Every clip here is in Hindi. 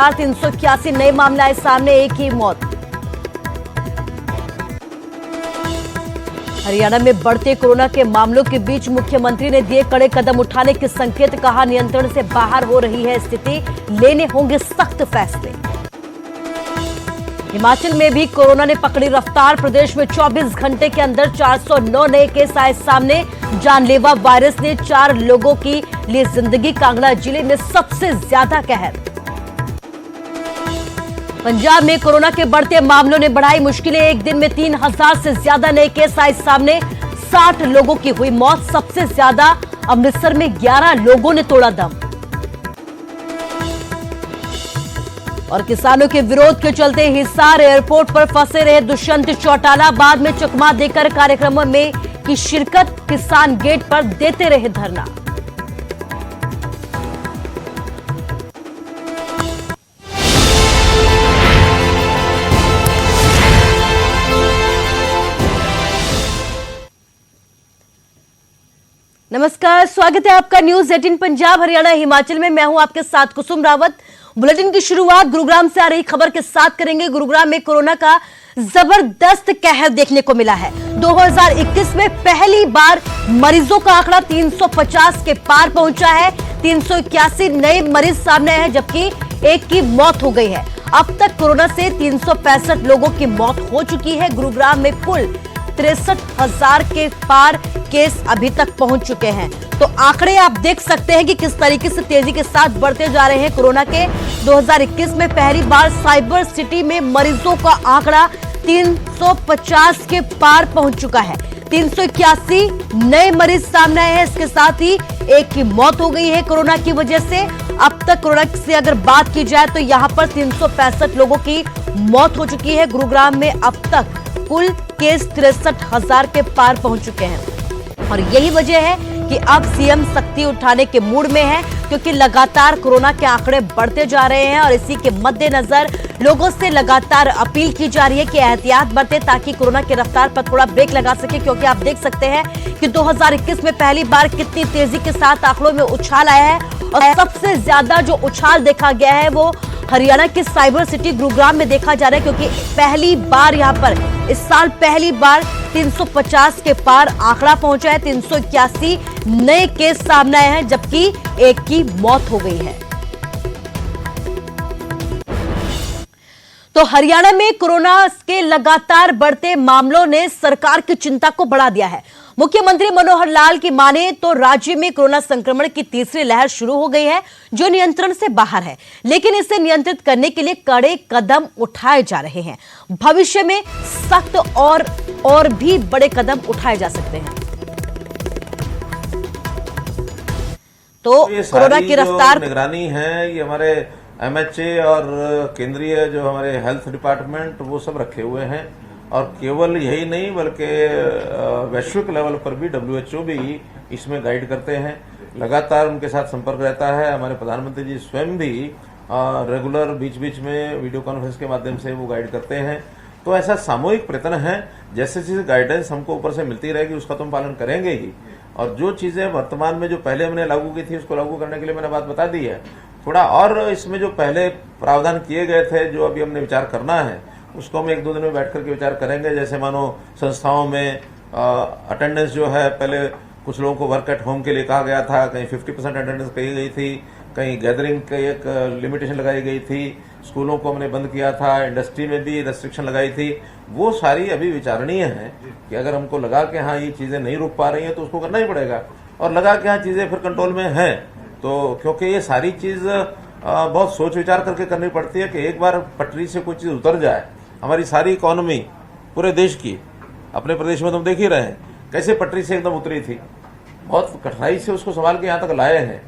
381 नए मामले आए सामने, एक ही मौत। हरियाणा में बढ़ते कोरोना के मामलों के बीच मुख्यमंत्री ने दिए कड़े कदम उठाने के संकेत, कहा नियंत्रण से बाहर हो रही है स्थिति, लेने होंगे सख्त फैसले। हिमाचल में भी कोरोना ने पकड़ी रफ्तार, प्रदेश में 24 घंटे के अंदर 409 नए केस आए सामने। जानलेवा वायरस ने 4 लोगों की ली जिंदगी, कांगड़ा जिले में सबसे ज्यादा कहर। पंजाब में कोरोना के बढ़ते मामलों ने बढ़ाई मुश्किलें, एक दिन में 3000 से ज्यादा नए केस आए सामने, 60 लोगों की हुई मौत, सबसे ज्यादा अमृतसर में 11 लोगों ने तोड़ा दम। और किसानों के विरोध के चलते हिसार एयरपोर्ट पर फंसे रहे दुष्यंत चौटाला, बाद में चकमा देकर कार्यक्रमों में की शिरकत, किसान गेट पर देते रहे धरना। नमस्कार, स्वागत है आपका न्यूज 18 पंजाब हरियाणा हिमाचल में। मैं हूं आपके साथ कुसुम रावत। बुलेटिन की शुरुआत गुरुग्राम से आ रही खबर के साथ करेंगे। गुरुग्राम में कोरोना का जबरदस्त कहर देखने को मिला है। 2021 में पहली बार मरीजों का आंकड़ा 350 के पार पहुंचा है। 381 नए मरीज सामने आए हैं, जबकि एक की मौत हो गई है। अब तक कोरोना से 365 लोगों की मौत हो चुकी है। गुरुग्राम में कुल 63,000 के पार केस अभी तक पहुंच चुके हैं। तो आंकड़े आप देख सकते हैं कि किस तरीके से तेजी के साथ बढ़ते जा रहे हैं कोरोना के। 2021 में पहली बार साइबर सिटी में मरीजों का आंकड़ा 350 के पार पहुंच चुका है। 381 नए मरीज सामने आए हैं, इसके साथ ही एक की मौत हो गई है कोरोना की वजह से। अब तक कोरोना से अगर बात की जाए तो यहां पर 365 लोगों की मौत हो चुकी है। गुरुग्राम में अब तक कुल केस 63,000 के पार पहुंच चुके हैं और यही वजह है कि अब सीएम सख्ती उठाने के मूड में है, क्योंकि लगातार कोरोना के आंकड़े बढ़ते जा रहे हैं और इसी के मद्देनजर लोगों से लगातार अपील की जा रही है कि एहतियात बरतें ताकि कोरोना की रफ्तार पर थोड़ा ब्रेक लगा सके। क्योंकि आप देख सकते हैं कि 2021 में पहली बार कितनी तेजी के साथ आंकड़ों में उछाल आया है और सबसे ज्यादा जो उछाल देखा गया है वो हरियाणा के साइबर सिटी गुरुग्राम में देखा जा रहा है, क्योंकि पहली बार यहां पर इस साल पहली बार 350 के पार आंकड़ा पहुंचा है। 381 नए केस सामने आए हैं, जबकि एक की मौत हो गई है। तो हरियाणा में कोरोना के लगातार बढ़ते मामलों ने सरकार की चिंता को बढ़ा दिया है। मुख्यमंत्री मनोहर लाल की माने तो राज्य में कोरोना संक्रमण की तीसरी लहर शुरू हो गई है, जो नियंत्रण से बाहर है, लेकिन इसे नियंत्रित करने के लिए कड़े कदम उठाए जा रहे हैं। भविष्य में सख्त और भी बड़े कदम उठाए जा सकते हैं। तो कोरोना की रफ्तार निगरानी है, ये हमारे एमएचए और केंद्रीय जो हमारे हेल्थ डिपार्टमेंट वो सब रखे हुए हैं। और केवल यही नहीं बल्कि वैश्विक लेवल पर भी डब्ल्यूएचओ भी इसमें गाइड करते हैं, लगातार उनके साथ संपर्क रहता है। हमारे प्रधानमंत्री जी स्वयं भी रेगुलर बीच बीच में वीडियो कॉन्फ्रेंस के माध्यम से वो गाइड करते हैं। तो ऐसा सामूहिक प्रयत्न है, जैसे जैसे गाइडेंस हमको ऊपर से मिलती रहेगी उसका तो हम पालन करेंगे ही। और जो चीजें वर्तमान में जो पहले हमने लागू की थी उसको लागू करने के लिए मैंने बात बता दी है। थोड़ा और इसमें जो पहले प्रावधान किए गए थे जो अभी हमने विचार करना है उसको हम 1-2 दिन में बैठ करके विचार करेंगे। जैसे मानो संस्थाओं में अटेंडेंस जो है, पहले कुछ लोगों को वर्क एट होम के लिए कहा गया था, कहीं 50% अटेंडेंस कही गई थी, कहीं गैदरिंग की एक लिमिटेशन लगाई गई थी, स्कूलों को हमने बंद किया था, इंडस्ट्री में भी रेस्ट्रिक्शन लगाई थी। वो सारी अभी विचारणीय है कि अगर हमको लगा कि हाँ ये चीजें नहीं रुक पा रही हैं तो उसको करना ही पड़ेगा, और लगा कि हाँ चीजें फिर कंट्रोल में हैं तो, क्योंकि ये सारी चीज बहुत सोच विचार करके करनी पड़ती है कि एक बार पटरी से कोई चीज उतर जाए। हमारी सारी इकोनॉमी पूरे देश की, अपने प्रदेश में तो हम देख ही रहे हैं कैसे पटरी से एकदम उतरी थी, बहुत कठिनाई से उसको संभाल के यहाँ तक लाए हैं।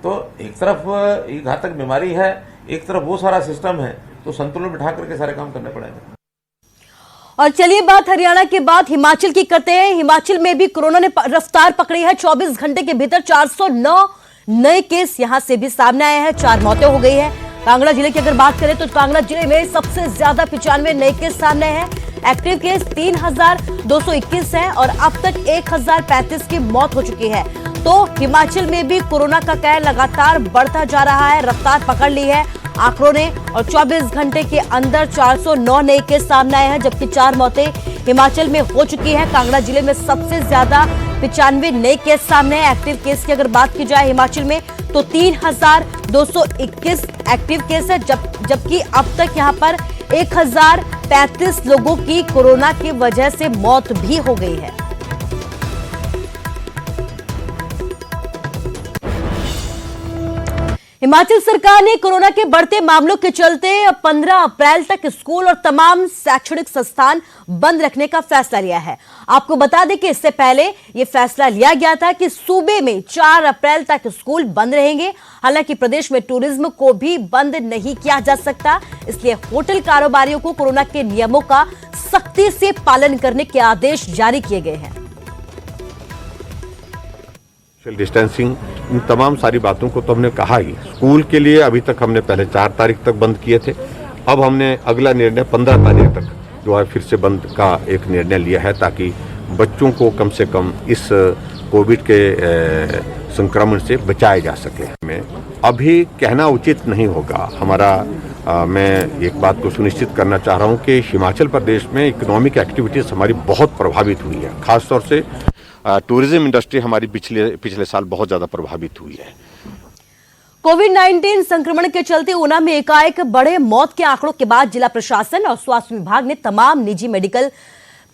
तो एक तरफ ये घातक बीमारी है, एक तरफ वो सारा सिस्टम है, तो संतुलन बिठा करके सारे काम करने पड़ेंगे। और चलिए बात हरियाणा के बाद हिमाचल की करते हैं। हिमाचल में भी कोरोना ने रफ्तार पकड़ी है। 24 घंटे के भीतर 409 नए केस यहां से भी सामने आए हैं, 4 मौतें हो गई है। कांगड़ा जिले की अगर बात करें तो कांगड़ा जिले में सबसे ज्यादा 95 नए केस सामने हैं। एक्टिव केस 3,221 है और अब तक 1,035 की मौत हो चुकी है। तो हिमाचल में भी कोरोना का कहर लगातार बढ़ता जा रहा है, रफ्तार पकड़ ली है आंकड़ों ने, और 24 घंटे के अंदर 409 नए केस सामने आए हैं, जबकि 4 मौतें हिमाचल में हो चुकी हैं। कांगड़ा जिले में सबसे ज्यादा 95 नए केस सामने हैं। एक्टिव केस की अगर बात की जाए हिमाचल में तो 3221 एक्टिव केस है, जबकि अब तक यहां पर 1035 लोगों की कोरोना की वजह से मौत भी हो गई है। हिमाचल सरकार ने कोरोना के बढ़ते मामलों के चलते 15 अप्रैल तक स्कूल और तमाम शैक्षणिक संस्थान बंद रखने का फैसला लिया है। आपको बता दें कि इससे पहले यह फैसला लिया गया था कि सूबे में 4 अप्रैल तक स्कूल बंद रहेंगे। हालांकि प्रदेश में टूरिज्म को भी बंद नहीं किया जा सकता, इसलिए होटल कारोबारियों को कोरोना के नियमों का सख्ती से पालन करने के आदेश जारी किए गए हैं। सोशल डिस्टेंसिंग, इन तमाम सारी बातों को तो हमने कहा ही। स्कूल के लिए अभी तक हमने पहले 4 तारीख तक बंद किए थे, अब हमने अगला निर्णय 15 तारीख तक जो है फिर से बंद का एक निर्णय लिया है, ताकि बच्चों को कम से कम इस कोविड के संक्रमण से बचाया जा सके। हमें अभी कहना उचित नहीं होगा हमारा। मैं एक बात को सुनिश्चित करना चाह रहा हूँ कि हिमाचल प्रदेश में इकोनॉमिक एक्टिविटीज हमारी बहुत प्रभावित हुई है। खासतौर से टूरिज्म इंडस्ट्री हमारी पिछले साल बहुत ज्यादा प्रभावित हुई है। कोविड-19 संक्रमण के चलते ऊना में एकाएक बढ़े मौत के आंकड़ों के बाद जिला प्रशासन और स्वास्थ्य विभाग ने तमाम निजी मेडिकल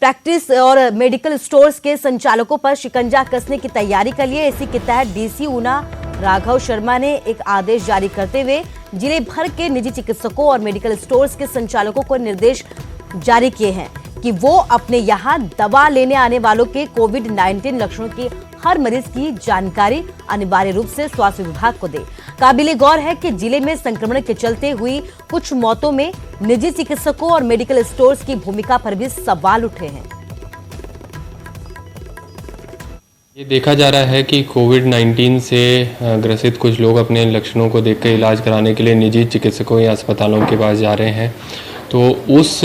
प्रैक्टिस और मेडिकल स्टोर्स के संचालकों पर शिकंजा कसने की तैयारी कर ली है। इसी के तहत डीसी ऊना राघव शर्मा ने एक आदेश जारी करते हुए जिले भर के निजी चिकित्सकों और मेडिकल स्टोर्स के संचालकों को निर्देश जारी किए हैं कि वो अपने यहां दवा लेने आने वालों के कोविड-19 लक्षणों की हर मरीज की जानकारी अनिवार्य रूप से स्वास्थ्य विभाग को दे। काबिले गौर है कि जिले में संक्रमण के चलते हुई कुछ मौतों में निजी चिकित्सकों और मेडिकल स्टोर्स की भूमिका पर भी सवाल उठे हैं। ये देखा जा रहा है कि कोविड-19 से ग्रसित कुछ लोग अपने लक्षणों को देखकर इलाज कराने के लिए निजी चिकित्सकों या अस्पतालों के पास जा रहे हैं, तो उस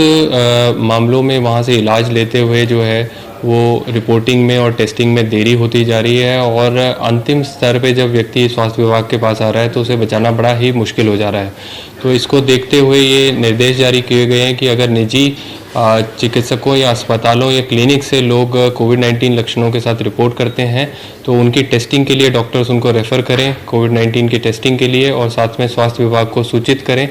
मामलों में वहाँ से इलाज लेते हुए जो है वो रिपोर्टिंग में और टेस्टिंग में देरी होती जा रही है, और अंतिम स्तर पे जब व्यक्ति स्वास्थ्य विभाग के पास आ रहा है तो उसे बचाना बड़ा ही मुश्किल हो जा रहा है। तो इसको देखते हुए ये निर्देश जारी किए गए हैं कि अगर निजी चिकित्सकों या अस्पतालों या क्लिनिक से लोग कोविड-19 लक्षणों के साथ रिपोर्ट करते हैं तो उनकी टेस्टिंग के लिए डॉक्टर्स उनको रेफ़र करें कोविड-19 की टेस्टिंग के लिए, और साथ में स्वास्थ्य विभाग को सूचित करें।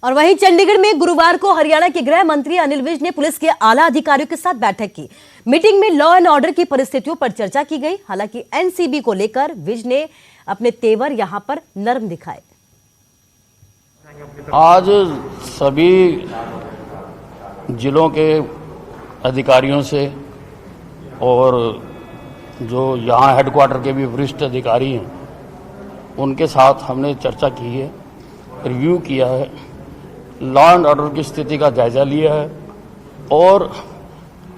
और वहीं चंडीगढ़ में गुरुवार को हरियाणा के गृह मंत्री अनिल विज ने पुलिस के आला अधिकारियों के साथ बैठक की। मीटिंग में लॉ एंड ऑर्डर की परिस्थितियों पर चर्चा की गई। हालांकि एनसीबी को लेकर विज ने अपने तेवर यहां पर नरम दिखाए। आज सभी जिलों के अधिकारियों से और जो यहाँ हेडक्वार्टर के भी वरिष्ठ अधिकारी हैं उनके साथ हमने चर्चा की है, रिव्यू किया है, लॉ एंड ऑर्डर की स्थिति का जायजा लिया है और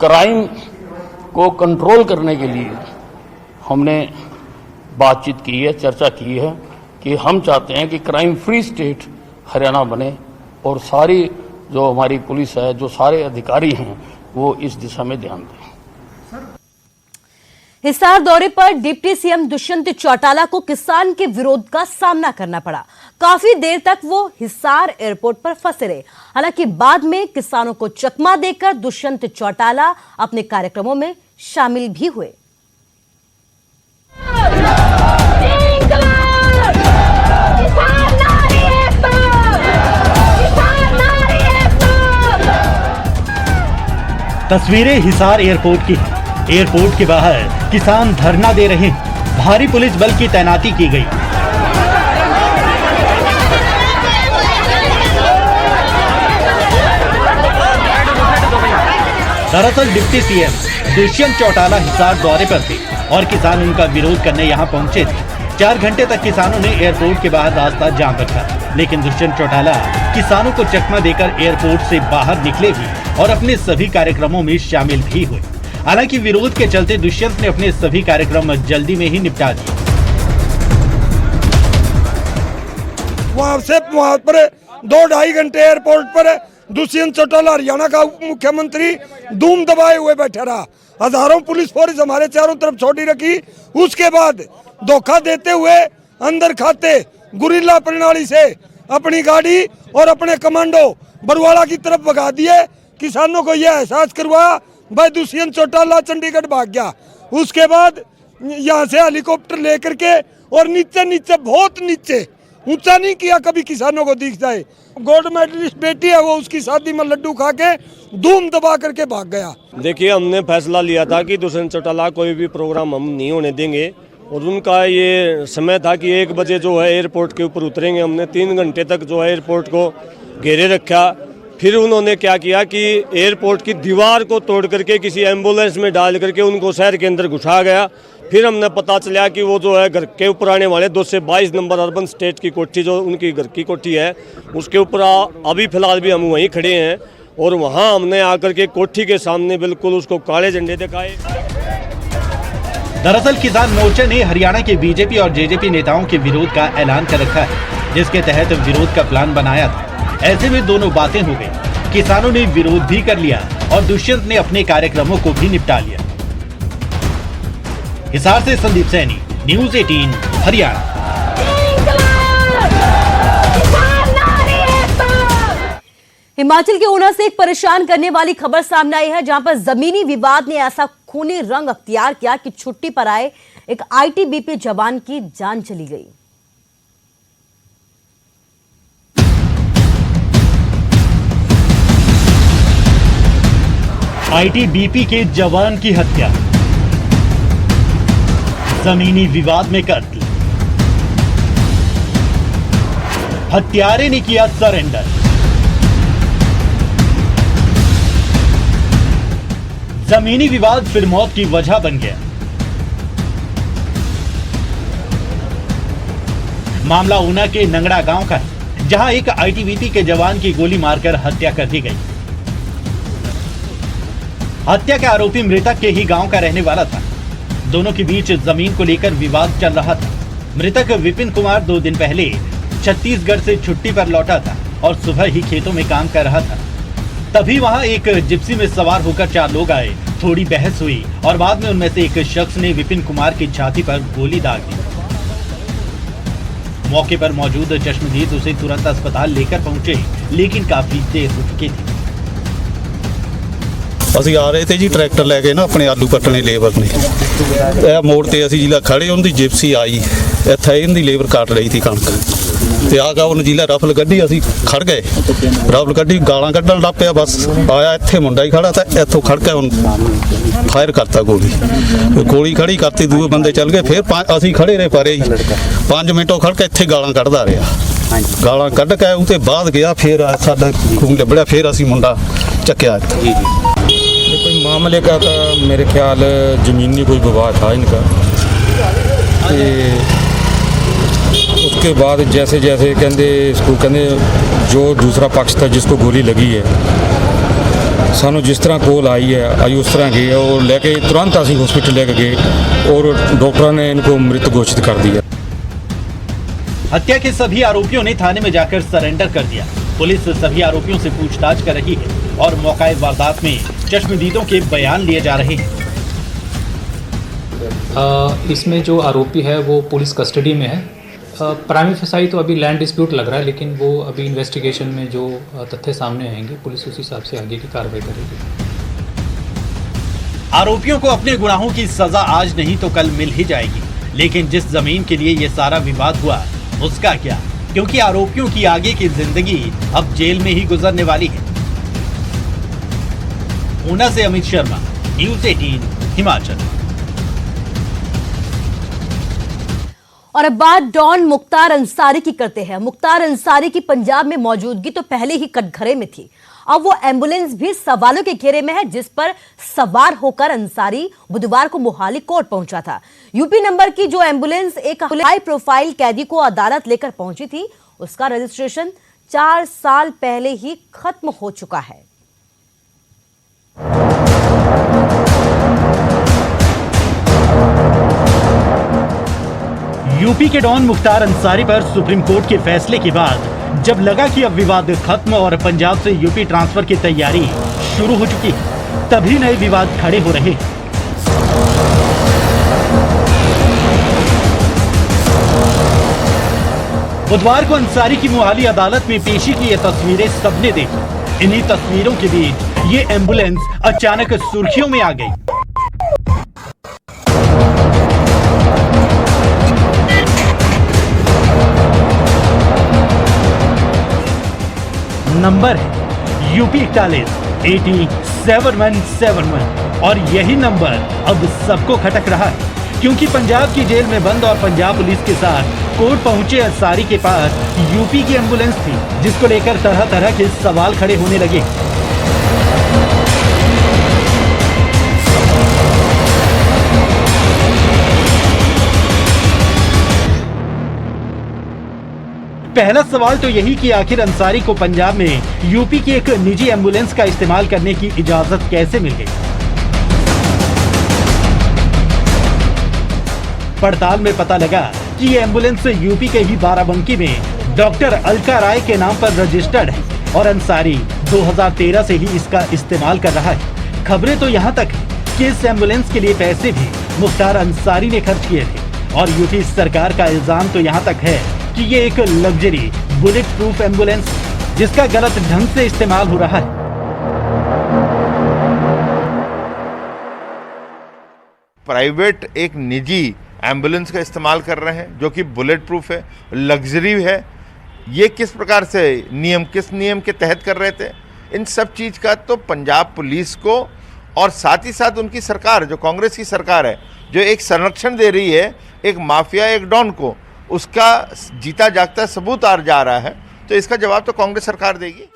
क्राइम को कंट्रोल करने के लिए हमने बातचीत की है, चर्चा की है कि हम चाहते हैं कि क्राइम फ्री स्टेट हरियाणा बने और सारी जो हमारी पुलिस है, जो सारे अधिकारी हैं, वो इस दिशा में ध्यान दें। हिसार दौरे पर डिप्टी सीएम दुष्यंत चौटाला को किसान के विरोध का सामना करना पड़ा। काफी देर तक वो हिसार एयरपोर्ट पर फंसे रहे। हालांकि बाद में किसानों को चकमा देकर दुष्यंत चौटाला अपने कार्यक्रमों में शामिल भी हुए। तस्वीरें हिसार एयरपोर्ट की। एयरपोर्ट के बाहर किसान धरना दे रहे हैं। भारी पुलिस बल की तैनाती की गई। दरअसल डिप्टी सीएम दुष्यंत चौटाला हिसार दौरे पर थे और किसान उनका विरोध करने यहां पहुंचे थे। 4 घंटे तक किसानों ने एयरपोर्ट के बाहर रास्ता जाम रखा, लेकिन दुष्यंत चौटाला किसानों को चकमा देकर एयरपोर्ट से बाहर निकले भी और अपने सभी कार्यक्रमों में शामिल भी हुए। हालांकि विरोध के चलते दुष्यंत ने अपने सभी कार्यक्रम जल्दी में ही निपटा दिए। वहाँ पर 2-2.5 घंटे एयरपोर्ट पर दुष्यंत चौटाला हरियाणा का उप मुख्यमंत्री धूम दबाए हुए बैठा रहा। हजारों पुलिस फोर्स हमारे चारों तरफ छोड़ी रखी। उसके बाद धोखा देते हुए अंदर खाते गुरिल्ला प्रणाली से अपनी गाड़ी और अपने कमांडो बरवाड़ा की तरफ भगा दिए। किसानों को यह एहसास करवाया, भाई दुष्यंत चौटाला चंडीगढ़ भाग गया। उसके बाद यहाँ से हेलीकॉप्टर लेकर के और नीचे नीचे बहुत नीचे, ऊंचा नहीं किया कभी किसानों को दिख जाए। गोल्ड मेडलिस्ट बेटी है वो, उसकी शादी में लड्डू खा के धूम दबा करके भाग गया। देखिए, हमने फैसला लिया था कि दुष्यंत चौटाला कोई भी प्रोग्राम हम नहीं होने देंगे और उनका ये समय था कि 1 बजे जो है एयरपोर्ट के ऊपर उतरेंगे। हमने 3 घंटे तक जो है एयरपोर्ट को घेरे रखा। फिर उन्होंने क्या किया कि एयरपोर्ट की दीवार को तोड़ करके किसी एम्बुलेंस में डाल करके उनको शहर के अंदर घुसा गया। फिर हमने पता चला कि वो जो है घर के ऊपर आने वाले 2 से 22 नंबर अर्बन स्टेट की कोठी, जो उनकी घर की कोठी है, उसके ऊपर अभी फिलहाल भी हम वहीं खड़े हैं और वहाँ हमने आकर के कोठी के सामने बिल्कुल उसको काले झंडे दिखाए। दरअसल किसान मोर्चा ने हरियाणा के बीजेपी और जेजेपी नेताओं के विरोध का ऐलान कर रखा है, जिसके तहत विरोध का प्लान बनाया था। ऐसे में दोनों बातें हो गई, किसानों ने विरोध भी कर लिया और दुष्यंत ने अपने कार्यक्रमों को भी निपटा लिया। हिसार से संदीप सैनी, न्यूज़ 18 हरियाणा। हिमाचल के ऊना से एक परेशान करने वाली खबर सामने आई है, जहां पर जमीनी विवाद ने ऐसा खूनी रंग अख्तियार किया कि छुट्टी पर आए एक आईटीबीपी जवान की जान चली गई। आईटीबीपी के जवान की हत्या, जमीनी विवाद में कत्ल, हत्यारे ने किया सरेंडर। जमीनी विवाद फिर मौत की वजह बन गया। मामला ऊना के नंगड़ा गांव का है, जहां एक आईटीबीपी के जवान की गोली मारकर हत्या कर दी गई। हत्या के आरोपी मृतक के ही गांव का रहने वाला था। दोनों के बीच जमीन को लेकर विवाद चल रहा था। मृतक विपिन कुमार 2 दिन पहले छत्तीसगढ़ से छुट्टी पर लौटा था और सुबह ही खेतों में काम कर रहा था। तभी वहां एक जिप्सी में सवार होकर 4 लोग आए। थोड़ी बहस हुई और बाद में उनमें से एक शख्स ने विपिन कुमार की छाती पर गोली दाग दी। मौके पर मौजूद चश्मदीद उसे तुरंत अस्पताल लेकर पहुंचे, लेकिन काफी देर हो चुकी थी। ਅਸੀਂ ਆ ਰਹੇ ਤੇ ਜੀ ਟਰੈਕਟਰ ਲੈ ਕੇ ਨਾ ਆਪਣੇ ਆਲੂ ਕੱਟਣੇ ਲੇਬਰ ਨੇ। ਇਹ ਮੋੜ ਤੇ ਅਸੀਂ ਜਿਲਾ ਖੜੇ, ਉਹਦੀ ਜਿਪਸੀ ਆਈ, ਇੱਥੇ ਇਹਦੀ ਲੇਬਰ ਕੱਟ ਰਹੀ ਸੀ ਕਣਕ ਤੇ ਆ ਗਾ ਉਹਨੇ ਜਿਲਾ ਰਫਲ ਕੱਢੀ, ਅਸੀਂ ਖੜ ਗਏ। ਰਫਲ ਕੱਢੀ, ਗਾਲਾਂ ਕੱਢਣ ਲੱਗ ਪਿਆ। ਬਸ ਆਇਆ ਇੱਥੇ ਮੁੰਡਾ ਹੀ ਖੜਾ ਤਾਂ ਇੱਥੋਂ ਖੜ ਕੇ ਉਹਨੂੰ ਫਾਇਰ ਕਰਤਾ ਗੋਲੀ ਖੜੀ ਕਰਤੀ। ਦੂਏ ਬੰਦੇ ਚੱਲ ਗਏ। ਫਿਰ ਅਸੀਂ ਖੜੇ ਰਹੇ ਪਰੇ 5 ਮਿੰਟ ਉਹ ਖੜ ਕੇ ਇੱਥੇ ਗਾਲਾਂ ਕੱਢਦਾ ਰਿਹਾ। ਗਾਲਾਂ ਕੱਢ ਕੇ ਉਹਤੇ ਬਾਅਦ ਗਿਆ। ਫਿਰ ਸਾਡਾ ਖੂਨ ਲੱਭੜਿਆ। ਫਿਰ ਅਸੀਂ ਮੁੰਡਾ ਚੱਕਿਆ। कोई मामले का था, मेरे ख्याल ज़मीनी कोई विवाद था इनका। उसके बाद जैसे जैसे कहते इसको कहते जो दूसरा पक्ष था जिसको गोली लगी है, सानू जिस तरह कोल आई है आई उस तरह गए और लेके तुरंत असी हॉस्पिटल लेके गए और डॉक्टर ने इनको मृत घोषित कर दिया। हत्या के सभी आरोपियों ने थाने में जाकर सरेंडर कर दिया। पुलिस सभी आरोपियों से पूछताछ कर रही है और मौके वारदात में चश्मदीदों के बयान लिए जा रहे हैं। इसमें जो आरोपी है वो पुलिस कस्टडी में है। प्राइमरी फसाई तो अभी लैंड डिस्प्यूट लग रहा है, लेकिन वो अभी इन्वेस्टिगेशन में जो तथ्य सामने आएंगे पुलिस उस हिसाब से आगे की कार्रवाई करेगी। आरोपियों को अपने गुनाहों की सजा आज नहीं तो कल मिल ही जाएगी, लेकिन जिस जमीन के लिए ये सारा विवाद हुआ उसका क्या, क्योंकि आरोपियों की आगे की जिंदगी अब जेल में ही गुजरने वाली है। ऊना से अमित शर्मा, न्यूज़ 18 हिमाचल। और अब बात डॉन मुख्तार अंसारी की करते हैं। मुख्तार अंसारी की पंजाब में मौजूदगी तो पहले ही कटघरे में थी, अब वो एम्बुलेंस भी सवालों के घेरे में है, जिस पर सवार होकर अंसारी बुधवार को मोहाली कोर्ट पहुंचा था। यूपी नंबर की जो एम्बुलेंस एक हाई प्रोफाइल कैदी को अदालत लेकर पहुंची थी, उसका रजिस्ट्रेशन 4 साल पहले ही खत्म हो चुका है। यूपी के डॉन मुख्तार अंसारी पर सुप्रीम कोर्ट के फैसले के बाद जब लगा कि अब विवाद खत्म और पंजाब से यूपी ट्रांसफर की तैयारी शुरू हो चुकी है, तभी नए विवाद खड़े हो रहे हैं। बुधवार को अंसारी की मोहाली अदालत में पेशी की ये तस्वीरें सबने देखी। इन्हीं तस्वीरों के बीच ये एम्बुलेंस अचानक सुर्खियों में आ गई। नंबर है यूपी 41-AT7171 और यही नंबर अब सबको खटक रहा है, क्योंकि पंजाब की जेल में बंद और पंजाब पुलिस के साथ कोर्ट पहुंचे अंसारी के पास यूपी की एम्बुलेंस थी, जिसको लेकर तरह तरह के सवाल खड़े होने लगे। पहला सवाल तो यही कि आखिर अंसारी को पंजाब में यूपी की एक निजी एम्बुलेंस का इस्तेमाल करने की इजाजत कैसे मिल गई। पड़ताल में पता लगा कि ये एम्बुलेंस यूपी के ही बाराबंकी में डॉक्टर अलका राय के नाम पर रजिस्टर्ड है और अंसारी 2013 से ही इसका इस्तेमाल कर रहा है। खबरें तो यहाँ तक है कि इस एम्बुलेंस के लिए पैसे भी मुख्तार अंसारी ने खर्च किए थे और यूपी सरकार का इल्जाम तो यहाँ तक है कि ये एक लग्जरी बुलेट प्रूफ एम्बुलेंस जिसका गलत ढंग से इस्तेमाल हो रहा है। प्राइवेट एक निजी एम्बुलेंस का इस्तेमाल कर रहे हैं जो कि बुलेट प्रूफ है, लग्जरी है। ये किस प्रकार से किस नियम के तहत कर रहे थे? इन सब चीज़ का तो पंजाब पुलिस को और साथ ही साथ उनकी सरकार, जो कांग्रेस की सरकार है, जो एक संरक्षण दे रही है एक माफिया, एक डॉन को, उसका जीता जागता सबूत आ जा रहा है। तो इसका जवाब तो कांग्रेस सरकार देगी।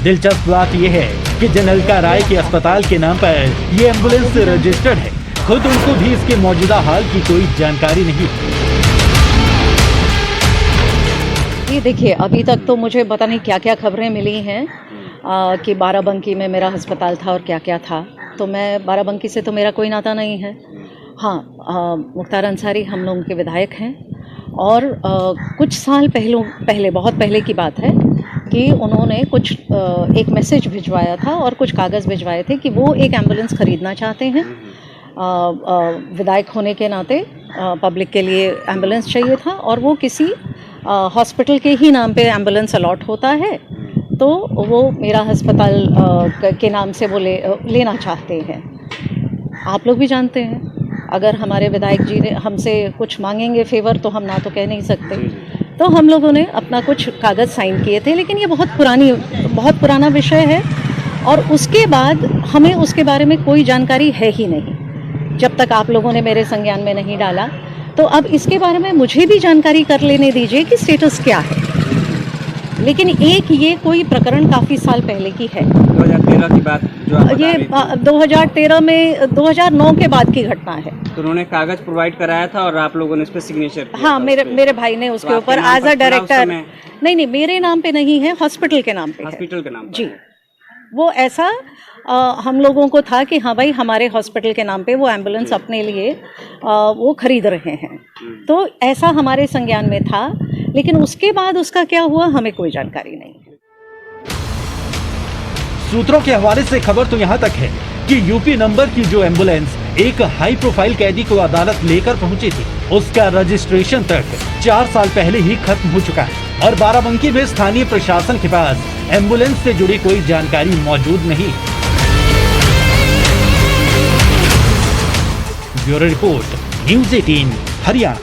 दिलचस्प बात यह है कि जनरल राय के अस्पताल के नाम पर ये एम्बुलेंस रजिस्टर्ड है। खुद उनको भी इसके मौजूदा हाल की कोई जानकारी नहीं। ये देखिए, अभी तक तो मुझे पता नहीं क्या क्या खबरें मिली हैं कि बाराबंकी में मेरा अस्पताल था और क्या क्या था। तो मैं बाराबंकी से तो मेरा कोई नाता नहीं है। हाँ, मुख्तार अंसारी हम लोगों के विधायक हैं और कुछ साल पहले बहुत पहले की बात है कि उन्होंने कुछ एक मैसेज भिजवाया था और कुछ कागज़ भिजवाए थे कि वो एक एम्बुलेंस ख़रीदना चाहते हैं। विधायक होने के नाते पब्लिक के लिए एम्बुलेंस चाहिए था और वो किसी हॉस्पिटल के ही नाम पे एम्बुलेंस अलॉट होता है, तो वो मेरा अस्पताल के नाम से वो लेना चाहते हैं। आप लोग भी जानते हैं, अगर हमारे विधायक जी ने हमसे कुछ मांगेंगे फेवर तो हम ना तो कह नहीं सकते। तो हम लोगों ने अपना कुछ कागज़ साइन किए थे, लेकिन ये बहुत पुराना विषय है और उसके बाद हमें उसके बारे में कोई जानकारी है ही नहीं जब तक आप लोगों ने मेरे संज्ञान में नहीं डाला। तो अब इसके बारे में मुझे भी जानकारी कर लेने दीजिए कि स्टेटस क्या है। लेकिन एक ये कोई प्रकरण काफ़ी साल पहले की है, 2013 की बात जो आप ये 2013 में 2009 के बाद की घटना है। तो उन्होंने कागज प्रोवाइड कराया था और आप लोगों ने इस पर सिग्नेचर किया। हाँ, मेरे भाई ने उसके ऊपर एज अ डायरेक्टर, नहीं मेरे नाम पे नहीं है, हॉस्पिटल के नाम पे है। हॉस्पिटल के नाम जी, वो ऐसा हम लोगों को था कि हाँ भाई, हमारे हॉस्पिटल के नाम पे वो एम्बुलेंस अपने लिए वो खरीद रहे हैं, तो ऐसा हमारे संज्ञान में था। लेकिन उसके बाद उसका क्या हुआ हमें कोई जानकारी नहीं है। सूत्रों के हवाले से खबर तो यहाँ तक है कि यूपी नंबर की जो एम्बुलेंस एक हाई प्रोफाइल कैदी को अदालत लेकर पहुंची थी, उसका रजिस्ट्रेशन तक 4 साल पहले ही खत्म हो चुका है और बाराबंकी में स्थानीय प्रशासन के पास एम्बुलेंस से जुड़ी कोई जानकारी मौजूद नहीं। Bureau report, news 18 Haryana.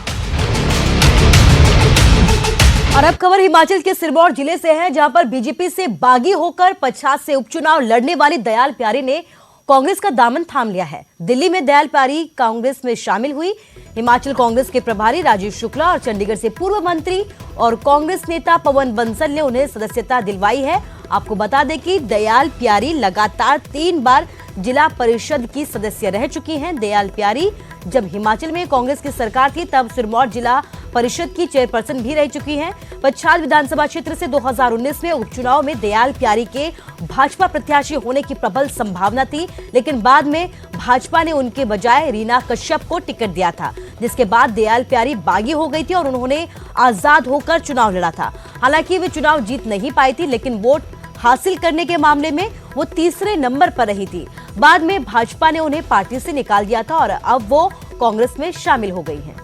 और अब खबर हिमाचल के सिरमौर जिले से है, जहां पर बीजेपी से बागी होकर पच्छाद से उपचुनाव लड़ने वाली दयाल प्यारी ने कांग्रेस का दामन थाम लिया है। दिल्ली में दयाल प्यारी कांग्रेस में शामिल हुई। हिमाचल कांग्रेस के प्रभारी राजीव शुक्ला और चंडीगढ़ से पूर्व मंत्री और कांग्रेस नेता पवन बंसल ने उन्हें सदस्यता दिलवाई है। आपको बता दें कि दयाल प्यारी लगातार 3 बार जिला परिषद की सदस्य रह चुकी हैं। दयाल प्यारी जब हिमाचल में कांग्रेस की सरकार थी तब सिरमौर जिला परिषद की चेयरपर्सन भी रह चुकी हैं। पच्छाद विधानसभा क्षेत्र से 2019 में उपचुनाव में दयाल प्यारी के भाजपा प्रत्याशी होने की प्रबल संभावना थी, लेकिन बाद में भाजपा ने उनके बजाय रीना कश्यप को टिकट दिया था, जिसके बाद दयाल प्यारी बागी हो गई थी और उन्होंने आजाद होकर चुनाव लड़ा था। हालांकि वे चुनाव जीत नहीं पाई थी, लेकिन वोट हासिल करने के मामले में वो तीसरे नंबर पर रही थी। बाद में भाजपा ने उन्हें पार्टी से निकाल दिया था और अब वो कांग्रेस में शामिल हो गई हैं।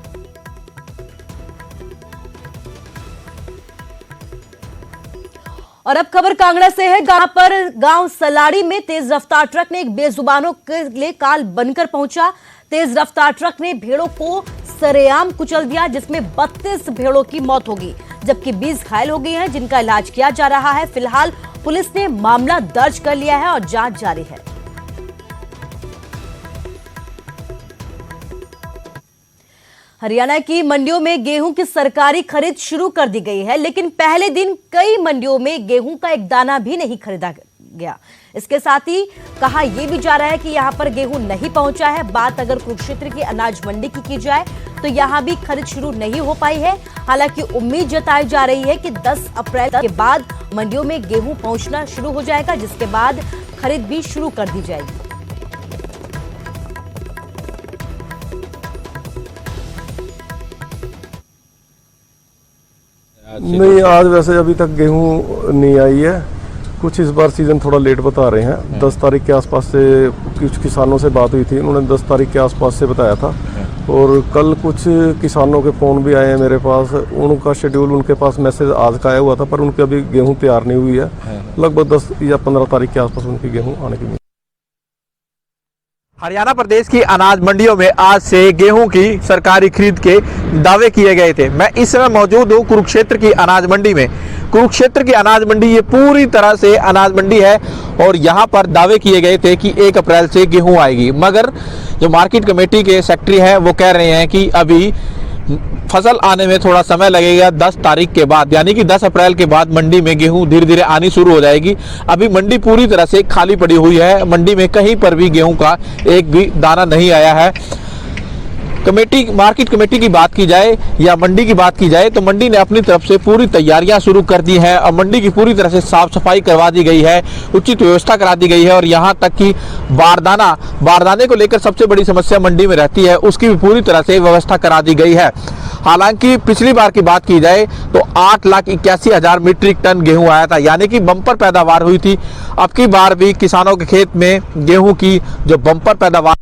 और अब खबर कांगड़ा से है। गांव सलाड़ी में तेज रफ्तार ट्रक ने एक बेजुबानों के लिए काल बनकर पहुंचा। तेज रफ्तार ट्रक ने भेड़ों को सरेआम कुचल दिया, जिसमें 32 भेड़ों की मौत होगी, जबकि 20 घायल हो गई हैं, जिनका इलाज किया जा रहा है। फिलहाल पुलिस ने मामला दर्ज कर लिया है और जांच जारी है। हरियाणा की मंडियों में गेहूं की सरकारी खरीद शुरू कर दी गई है, लेकिन पहले दिन कई मंडियों में गेहूं का एक दाना भी नहीं खरीदा गया। इसके साथ ही कहा यह भी जा रहा है कि यहां पर गेहूं नहीं पहुंचा है। बात अगर कुरुक्षेत्र की अनाज मंडी की जाए तो यहां भी खरीद शुरू नहीं हो पाई है। हालांकि उम्मीद जताई जा रही है कि 10 अप्रैल के बाद मंडियों में गेहूं पहुंचना शुरू हो जाएगा, जिसके बाद खरीद भी शुरू कर दी जाएगी। नहीं, आज वैसे अभी तक गेहूं नहीं आई है। कुछ इस बार सीजन थोड़ा लेट बता रहे हैं। 10 तारीख के आसपास से कुछ किसानों से बात हुई थी, उन्होंने 10 तारीख के आसपास से बताया था। और कल कुछ किसानों के फ़ोन भी आए हैं मेरे पास, उनका शेड्यूल उनके पास मैसेज आज का आया हुआ था, पर उनकी अभी गेहूं तैयार नहीं हुई है। लगभग 10 या 15 तारीख के आसपास उनकी गेहूँ आने की। हरियाणा प्रदेश की अनाज मंडियों में आज से गेहूं की सरकारी खरीद के दावे किए गए थे। मैं इस समय मौजूद हूं कुरुक्षेत्र की अनाज मंडी में। कुरुक्षेत्र की अनाज मंडी ये पूरी तरह से अनाज मंडी है और यहां पर दावे किए गए थे कि 1 अप्रैल से गेहूं आएगी, मगर जो मार्केट कमेटी के सेक्रेटरी हैं वो कह रहे हैं कि अभी फसल आने में थोड़ा समय लगेगा। 10 तारीख के बाद यानी कि 10 अप्रैल के बाद मंडी में गेहूं धीरे धीरे आनी शुरू हो जाएगी। अभी मंडी पूरी तरह से खाली पड़ी हुई है, मंडी में कहीं पर भी गेहूं का एक भी दाना नहीं आया है। मार्केट कमेटी की बात की जाए या मंडी की बात की जाए तो मंडी ने अपनी तरफ से पूरी तैयारियां शुरू कर दी हैं और मंडी की पूरी तरह से साफ सफाई करवा दी गई है, उचित व्यवस्था करा दी गई है और यहां तक कि बारदाने को लेकर सबसे बड़ी समस्या मंडी में रहती है, उसकी भी पूरी तरह से व्यवस्था करा दी गई है। हालांकि पिछली बार की बात की जाए तो 8,81,000 मीट्रिक टन गेहूं आया था, यानी कि बम्पर पैदावार हुई थी। अब की बार भी किसानों के खेत में गेहूं की जो बम्पर पैदावार